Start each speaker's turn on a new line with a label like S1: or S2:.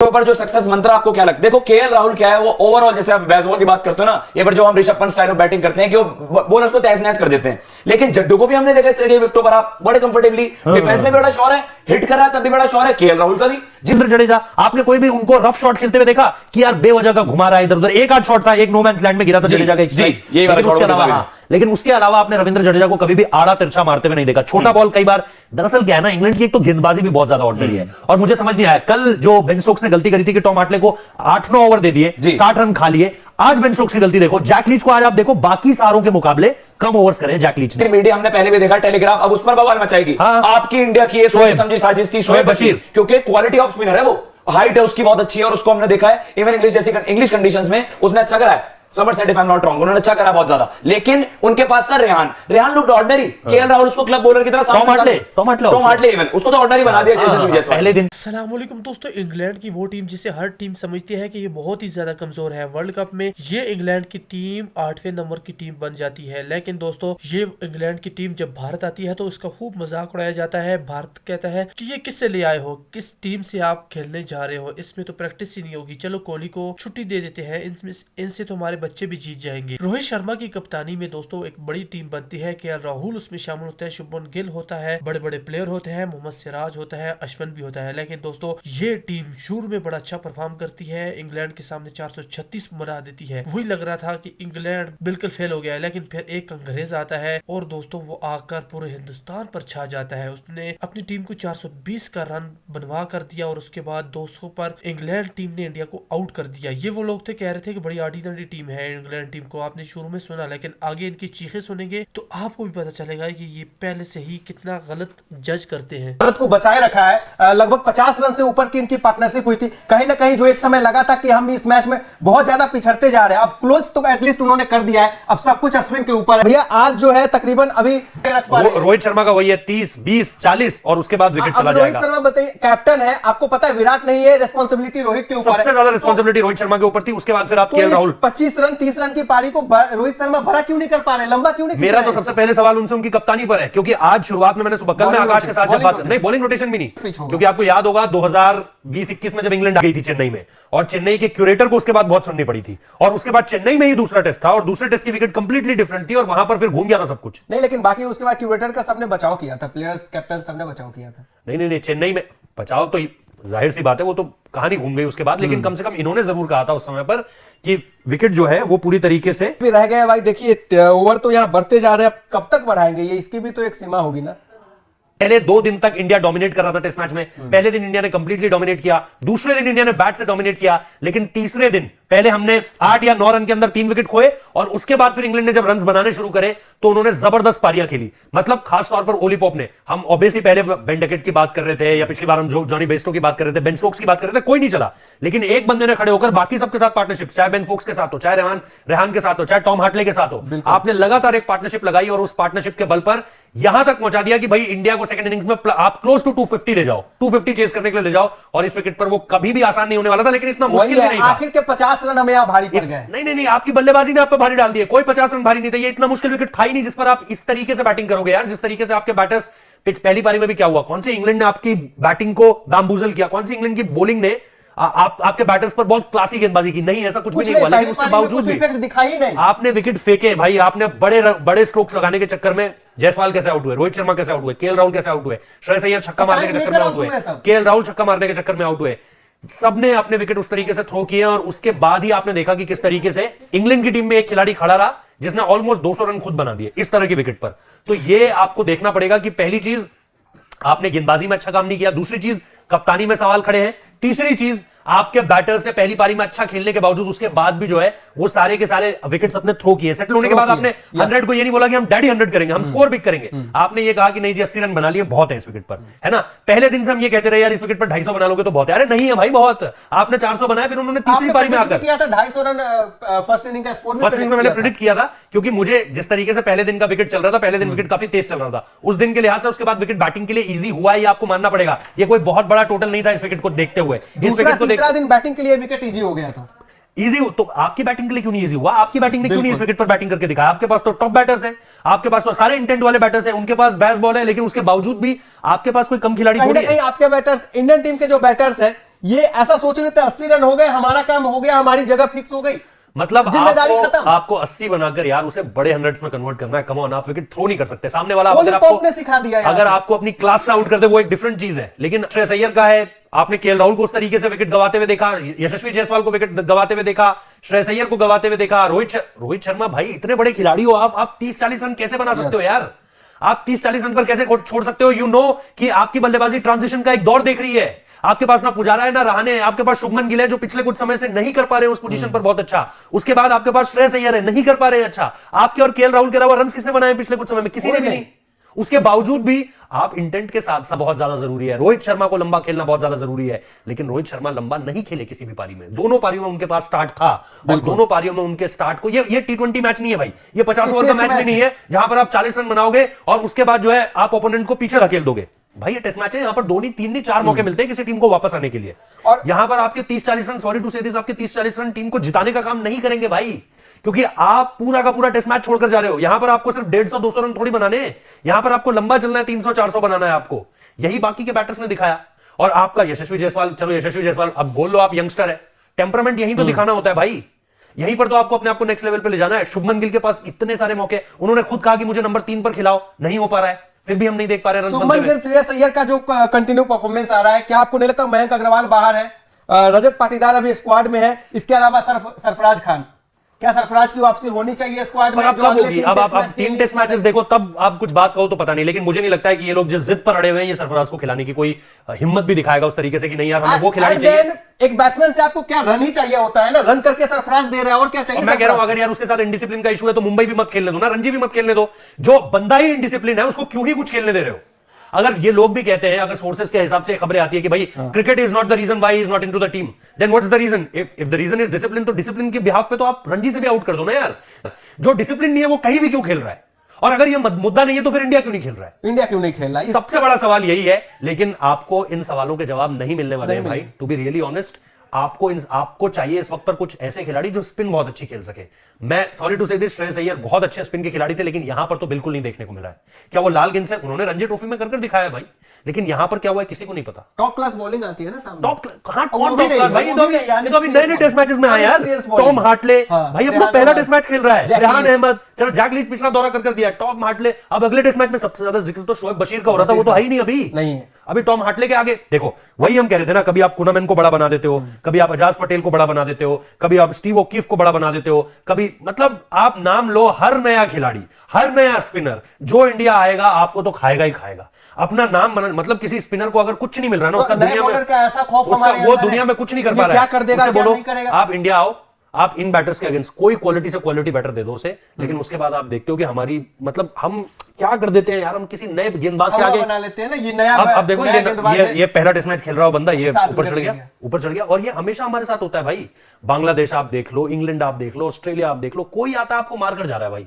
S1: ऊपर जो सक्सेस मंत्र आपको क्या लगता है? देखो केएल राहुल क्या है, वो ओवरऑल जैसे आप बेसबॉल की बात करते हो ना, ये पर जो हम ऋषभ पंत स्टाइल में बैटिंग करते हैं कि वो बॉलर्स को तहस नहस कर देते हैं, लेकिन जड्डू को भी हमने देखा इस तरह के विकेटों पर आप बड़े कंफर्टेबली डिफेंस में भी बड़ा शौर है, हिट कर रहा है तब भी बड़ा शौर है केएल राहुल का भी।
S2: जितेंद्र जडेजा, आपने कोई भी उनको रफ शॉट खेलते हुए देखा कि यार बेवजह का घुमा रहा है इधर उधर? एक आध शॉट था, एक नो मैंस लैंड में गिरा था जडेजा का एक स्ट्राइक, लेकिन उसके अलावा आपने रविंद्र जडेजा को कभी भी आड़ा तिरछा मारते हुए नहीं देखा। छोटा बॉल कई बार, दरअसल क्या है ना, इंग्लैंड की एक तो गेंदबाजी भी बहुत ज्यादा ऑर्डिनरी है और मुझे समझ नहीं आया कल जो बेन स्टोक्स ने गलती करी थी कि टॉम हार्टले को 8-9 ओवर दे दिए, 60 रन खा लिए। आज बेन स्टोक्स की गलती देखो, जैक लीच को आज आप देखो बाकी सारों के मुकाबले कम ओवर्स करे जैक लीच ने।
S1: मीडिया हमने पहले भी देखा, टेलीग्राफ अब उस पर बवाल मचाएगी। आपकी इंडिया की ये सोच समझी साजिश थी शोएब बशीर, क्योंकि क्वालिटी ऑफ स्पिनर है, वो हाइट है उसकी बहुत अच्छी है और उसको हमने देखा है इवन इंग्लिश कंडीशंस में उसने अच्छा करा है। Somerset if I am not wrong, उन्होंने अच्छा करा बहुत ज्यादा, लेकिन उनके पास था Rehan looked ordinary. KL Rahul उसको क्लब बॉलर की तरह
S2: टॉम हार्टले
S1: इवन उसको तो ऑर्डिनरी बना दिया जैसे
S2: पहले दिन।
S3: अस्सलाम वालेकुम दोस्तों, इंग्लैंड की वो टीम जिसे हर टीम समझती है कि ये बहुत ही ज्यादा कमजोर है, वर्ल्ड कप में ये इंग्लैंड की टीम 8वें नंबर की टीम बन जाती है। लेकिन दोस्तों ये इंग्लैंड की टीम जब भारत आती है तो उसका खूब मजाक उड़ाया जाता है। भारत कहता है कि ये किससे ले आए हो, किस टीम से आप खेलने जा रहे हो, इसमें तो प्रैक्टिस ही नहीं होगी, चलो कोहली को छुट्टी दे देते हैं, इनसे तो हमारे बच्चे भी जीत जाएंगे। रोहित शर्मा की कप्तानी में दोस्तों एक बड़ी टीम बनती है। केएल राहुल उसमें शामिल होते हैं, शुभमन गिल होता है, बड़े बड़े प्लेयर होते हैं, मोहम्मद सिराज होता है, अश्विन भी होता है। लेकिन दोस्तों ये टीम शुरू में बड़ा अच्छा परफॉर्म करती है, इंग्लैंड के सामने 436 बना देती है। वही लग रहा था कि इंग्लैंड बिल्कुल फेल हो गया है, लेकिन फिर एक अंग्रेज आता है और दोस्तों वो आकर पूरे हिंदुस्तान पर छा जाता है। उसने अपनी टीम को 420 का रन बनवा कर दिया और उसके बाद 200 पर इंग्लैंड टीम ने इंडिया को आउट कर दिया। ये वो लोग थे कह रहे थे कि बड़ी ऑर्डिनरी टीम है इंग्लैंड टीम को, आपने शुरू में सुना, लेकिन आगे इनकी चीखें सुनेंगे तो आपको भी पता चलेगा कि ये पहले से ही कितना गलत जज करते हैं।
S4: भारत को बचाए रखा है, लगभग 50 रन से ऊपर की इनकी पार्टनरशिप हुई थी। कहीं ना कहीं जो एक समय लगा था कि हम भी इस मैच में बहुत ज्यादा पिछड़ते जा रहे हैं, अब क्लोज तो एटलीस्ट उन्होंने कर दिया है, अब सब कुछ अश्विन के ऊपर है। भैया आज जो है तकरीबन अभी
S2: रोहित शर्मा का वही है 30, 20, 40 और उसके बाद विकेट चला जाएगा।
S4: रोहित शर्मा बताइए, कैप्टन है, आपको पता है विराट नहीं है, रिस्पॉन्सिबिलिटी रोहित के ऊपर है,
S2: सबसे ज्यादा रिस्पॉन्सिबिलिटी रोहित शर्मा के ऊपर थी। उसके बाद फिर आप केएल राहुल
S4: 25 रन 30 रन की पारी को रोहित शर्मा बड़ा क्यों नहीं कर पा रहे, लंबा क्यों नहीं?
S2: मेरा तो सबसे पहले सवाल उनसे उनकी कप्तानी पर है, क्योंकि आज शुरुआत में मैंने सुबह कल में आकाश के साथ जब बात नहीं, बॉलिंग रोटेशन भी नहीं, क्योंकि आपको याद होगा 2020-21 में जब इंग्लैंड आ गई थी चेन्नई में और चेन्नई के क्यूरेटर को उसके बाद बहुत सुननी पड़ी थी और उसके बाद चेन्नई में ही दूसरा टेस्ट था और दूसरे टेस्ट की विकेट कंप्लीटली डिफरेंट थी और वहां पर फिर घूम गया था सब कुछ।
S4: नहीं, लेकिन बाकी उसके बाद क्यूरेटर का सबने बचाव किया था, प्लेयर्स कैप्टन सबने बचाव किया था।
S2: नहीं, चेन्नई में बचाव तो जाहिर सी बात है, वो तो कहानी घूम गई उसके बाद, लेकिन कम से कम इन्होंने जरूर कहा था उस समय पर कि विकेट जो है वो पूरी तरीके से
S4: भी रह गए। भाई देखिए ओवर तो यहाँ बढ़ते जा रहे हैं, कब तक बढ़ाएंगे ये, इसकी भी तो एक सीमा होगी ना।
S2: पहले 2 दिन तक इंडिया डोमिनेट कर रहा था टेस्ट मैच में। पहले दिन इंडिया ने कंप्लीटली डोमिनेट किया, दूसरे दिन इंडिया ने बैट से डोमिनेट किया, लेकिन तीसरे दिन पहले हमने 8 या 9 रन के अंदर 3 विकेट खोए और उसके बाद फिर इंग्लैंड ने जब रन बनाने शुरू करे तो उन्होंने जबरदस्त पारियां खेली। मतलब खास तौर पर ओली पॉप ने, हम ऑब्वियसली पहले बेन डकेट की बात कर रहे थे या पिछली बार हम जॉनी बेस्टो की बात कर रहे थे, बेन स्टोक्स की बात कर रहे थे, कोई नहीं चला, लेकिन एक बंदे ने खड़े होकर बाकी सबके साथ पार्टनरशिप, चाहे बेन फोक्स के साथ हो, चाहे रेहान के साथ हो, चाहे टॉम हार्टले के साथ हो, आपने लगातार एक पार्टनरशिप लगाई और उस पार्टनरशिप के बल पर यहां तक पहुंचा दिया कि भाई इंडिया को सेकंड इनिंग्स में आप क्लोज टू 250 ले जाओ, 250 चेस करने के लिए ले जाओ और इस विकेट पर वो कभी भी आसान नहीं होने वाला था, लेकिन इतना मुश्किल नहीं था।
S4: आखिर के 50 रन हमें यहां भारी पड़ गए।
S2: नहीं, आपकी बल्लेबाजी ने आप पे भारी डाल दिए, कोई 50 रन भारी नहीं था, ये इतना मुश्किल विकेट था ही नहीं जिस पर आप इस तरीके से बैटिंग करोगे यार, जिस तरीके से आपके बैटर्स पहली पारी में भी क्या हुआ, कौन सी इंग्लैंड ने आपकी बैटिंग को बैम्बूजल किया, कौन सी इंग्लैंड की बॉलिंग ने आपके बैटर्स पर बहुत क्लासी गेंदबाजी की, नहीं ऐसा कुछ भी नहीं हुआ, लेकिन उसके बावजूद भी
S4: दिखाई नहीं,
S2: आपने विकेट फेंके भाई, आपने बड़े स्ट्रोक्स लगाने के चक्कर में जायसवाल कैसे आउट हुए, रोहित शर्मा कैसे आउट हुए, केएल राहुल कैसे आउट हुए, श्रेयस अय्यर छक्का मारने के चक्कर में आउट हुए, केएल राहुल छक्का मारने के चक्कर में आउट हुए, सबने अपने विकेट उस तरीके से थ्रो किए और उसके बाद ही आपने देखा कि किस तरीके से इंग्लैंड की टीम में एक खिलाड़ी खड़ा रहा जिसने ऑलमोस्ट 200 रन खुद बना दिए इस तरह की विकेट पर। तो ये आपको देखना पड़ेगा कि पहली चीज आपने गेंदबाजी में अच्छा काम नहीं किया, दूसरी चीज कप्तानी में सवाल खड़े हैं, तीसरी चीज आपके बैटर्स ने पहली पारी में अच्छा खेलने के बावजूद उसके बाद भी जो है वो सारे के सारे विकेट्स अपने थ्रो किए। सेटल होने के बाद आपने 100 को ये नहीं बोला कि हम डैडी 100 करेंगे, हम स्कोर बिग करेंगे, आपने ये कहा कि नहीं जी 80 रन बना लिए बहुत है इस विकेट पर, है ना। पहले दिन से हम ये कहते रहे यार इस विकेट पर 250 बना लोगे तो बहुत है, अरे नहीं है भाई बहुत, आपने 400 बनाया, फिर उन्होंने तीसरी पारी में आकर
S4: किया था 250 रन फर्स्ट इनिंग का स्कोर,
S2: फर्स्ट इनिंग में मैंने प्रेडिक्ट किया था, क्योंकि मुझे जिस तरीके से पहले दिन का विकेट चल रहा था, पहले दिन विकेट काफी तेज चल रहा था, उस दिन के लिहाज से उसके बाद विकेट बैटिंग के लिए इजी हुआ है, ये आपको मानना पड़ेगा। ये कोई बहुत बड़ा टोटल नहीं था इस विकेट को देखते हुए, इस विकेट को
S4: तीसरा दिन बैटिंग के लिए विकेट इजी हो गया था।
S2: इजी तो आपकी बैटिंग के लिए क्यों नहीं इजी हुआ, आपकी बैटिंग ने क्यों नहीं इस विकेट पर बैटिंग करके दिखाया, आपके पास तो टॉप बैटर्स हैं, आपके पास तो सारे इंटेंट वाले बैटर्स हैं, उनके पास बेस्ट बॉल है, लेकिन उसके बावजूद भी आपके पास कोई कम खिलाड़ी थोड़ी है।
S4: आपके बैटर्स, इंडियन टीम के जो बैटर्स हैं ये ऐसा सोचेंगे तो 80 रन हो गए, हमारा काम हो गया, हमारी जगह फिक्स हो गई,
S2: मतलब
S4: जिम्मेदारी खत्म।
S2: आपको 80 बनाकर यार उसे बड़े 100s में कन्वर्ट करना है। कम ऑन, आप विकेट थ्रो नहीं कर सकते। सामने वाला
S4: कोहली पोप ने सिखा दिया यार।
S2: अगर आपको अपनी क्लास से आउट कर दे वो एक डिफरेंट चीज है, लेकिन श्रेयस अय्यर का है, आपने केएल राहुल को उस तरीके से विकेट गवाते हुए देखा, यशस्वी जायसवाल को विकेट गवाते हुए देखा, श्रेयस अय्यर को गवाते हुए देखा, रोहित शर्मा भाई इतने बड़े खिलाड़ी हो आप 30-40 रन कैसे बना सकते हो यार? आप 30-40 रन पर कैसे छोड़ सकते हो? यू नो कि आपकी बल्लेबाजी ट्रांजिशन का एक दौर देख रही है। आपके पास ना पुजारा है ना रहाणे है, आपके पास शुभमन गिल है जो पिछले कुछ समय से नहीं कर पा रहे हैं उस पोजीशन पर बहुत अच्छा। उसके बाद आपके पास श्रेयस अय्यर है, नहीं कर पा रहे हैं अच्छा। आपके और केएल राहुल के अलावा रन किसने बनाए पिछले कुछ समय में? किसी ने भी नहीं। उसके बावजूद भी आप इंटेंट के साथ साथ बहुत ज्यादा जरूरी है। रोहित शर्मा को लंबा खेलना बहुत ज्यादा जरूरी है, लेकिन रोहित शर्मा लंबा नहीं खेले किसी भी पारी में। दोनों पारियों में उनके पास स्टार्ट था और दोनों पारियों में उनके स्टार्ट को ये T20 मैच नहीं है भाई, ये 50 ओवर का मैच भी नहीं है जहां पर आप 40 रन बनाओगे और उसके बाद जो है आप ओपोनेंट को पीछे धकेल दोगे। भाई ये टेस्ट मैच है, यहां पर 2 नहीं 3 नहीं 4 मौके मिलते हैं किसी टीम को वापस आने के लिए। और यहां पर आपके 30-40 रन, सॉरी टू से दिस, आपके 30-40 रन टीम को जिताने का काम नहीं करेंगे भाई, क्योंकि आप पूरा का पूरा टेस्ट मैच छोड़कर जा रहे हो। यहां पर आपको सिर्फ 150-200 रन थोड़ी बनाने हैं, यहां पर आपको लंबा चलना है, 300-400 बनाना है आपको। यही बाकी के बैटर्स ने दिखाया। और आपका यशस्वी जायसवाल, चलो यशस्वी जायसवाल अब बोल लो आप यंगस्टर है, टेम्परामेंट यही तो दिखाना होता है भाई, यहीं पर तो आपको अपने आप को नेक्स्ट लेवल पे ले जाना है। शुभमन गिल के पास इतने सारे मौके, उन्होंने खुद कहा कि मुझे नंबर 3 पर खिलाओ, नहीं हो पा रहा है, फिर भी हम नहीं देख पा रहे रन।
S4: शुभमन गिल, श्रेयस अय्यर का जो कंटिन्यू परफॉर्मेंस आ रहा है, क्या आपको नहीं लगता मयंक अग्रवाल बाहर है, रजत पाटीदार अभी स्क्वाड में है, इसके अलावा सरफराज खान, क्या सरफराज की वापसी होनी चाहिए स्क्वाड में?
S2: अब कब होगी? अब आप 3 टेस्ट मैचेस देखो तब आप कुछ बात कहो तो पता नहीं, लेकिन मुझे नहीं लगता है कि ये लोग जिस जिद पर अड़े हुए हैं ये सरफराज को खिलाने की कोई हिम्मत भी दिखाएगा उस तरीके से कि नहीं यार हमें वो खिलाड़ी चाहिए।
S4: एक बैट्समैन से आपको क्या रन ही चाहिए होता है ना, रन करके सरफराज दे रहा है और क्या चाहिए?
S2: मैं कह रहा हूं अगर यार उसके साथ इंडिसिप्लिन का इशू है तो मुंबई भी मत खेलने दो ना, रणजी भी मत खेलने दो। जो बंदा ही इंडिसिप्लिन है उसको क्यों ही कुछ खेलने दे रहे हो? अगर ये लोग भी कहते हैं, अगर सोर्सेस के हिसाब से खबरें आती है कि भाई cricket is not the reason why is not into the team, then what is the reason? If the reason is discipline, तो डिसिप्लिन के बिहाफ पे तो आप रणजी से भी आउट कर दो ना यार। जो डिसिप्लिन नहीं है वो कहीं भी क्यों खेल रहा है? और अगर ये मुद्दा नहीं है तो फिर इंडिया क्यों नहीं खेल रहा है?
S4: इंडिया क्यों नहीं खेल रहा है?
S2: सबसे बड़ा सवाल यही है, लेकिन आपको इन सवालों के जवाब नहीं मिलने वाले हैं भाई। टू बी रियली ऑनेस्ट, आपको चाहिए इस वक्त पर कुछ ऐसे खिलाड़ी जो स्पिन बहुत अच्छी खेल सके। मैं सॉरी टू से दिस, श्रेयस अय्यर बहुत अच्छे स्पिन के खिलाड़ी थे, लेकिन यहां पर तो बिल्कुल नहीं देखने को मिला है। क्या वो लाल गेंद से उन्होंने रणजी ट्रॉफी में कर दिखाया है भाई, लेकिन यहां पर क्या हुआ है किसी को नहीं पता।
S4: टॉप क्लास बॉलिंग आती है ना सामने,
S2: टॉप कहां कौन टॉप क्लास भाई? ये तो अभी नए टेस्ट मैचेस में आए यार। टॉम हार्टले भाई अपना पहला टेस्ट मैच खेल रहा है। रेहान अहमद, चलो जैक लीच पिछला दौरा कर दिया, टॉम हार्टले। अब अगले टेस्ट मैच में सबसे ज्यादा जिक्र तो शोएब बशीर का हो रहा था, वो तो है ही नहीं अभी,
S4: नहीं
S2: अभी टॉम हार्टले के आगे देखो। वही हम कह रहे थे ना, कभी आप कुनामैन को बड़ा बना देते हो, कभी आप अजाज पटेल को बड़ा बना देते हो, कभी आप स्टीव ओकीफ को बड़ा बना देते हो, कभी मतलब आप नाम लो, हर नया खिलाड़ी, हर नया स्पिनर जो इंडिया आएगा आपको तो खाएगा ही खाएगा। अपना नाम बना, मतलब किसी स्पिनर को अगर कुछ नहीं मिल रहा ना, उसका दुनिया में
S4: ऐसा खौफ
S2: वो दुनिया में कुछ नहीं कर पा रहा है।
S4: क्या कर देगा,
S2: उससे
S4: क्या
S2: बोलो
S4: नहीं करेगा?
S2: आप इंडिया आओ, आप इन बैटर्स के अगेंस्ट कोई क्वालिटी से क्वालिटी बैटर दे दो उसे, लेकिन उसके बाद आप देखते हो कि हमारी मतलब हम क्या कर देते हैं यार, हम किसी नए गेंदबाज के आगे
S4: बना लेते हैं ना। ये नया
S2: अब देखो ये पहला टेस्ट मैच खेल रहा हो बंदा, ये ऊपर चढ़ गया। और ये हमेशा हमारे साथ होता है भाई। बांग्लादेश आप देख लो, इंग्लैंड आप देख लो, ऑस्ट्रेलिया आप देख लो, कोई आता है आपको मार कर जा रहा है भाई।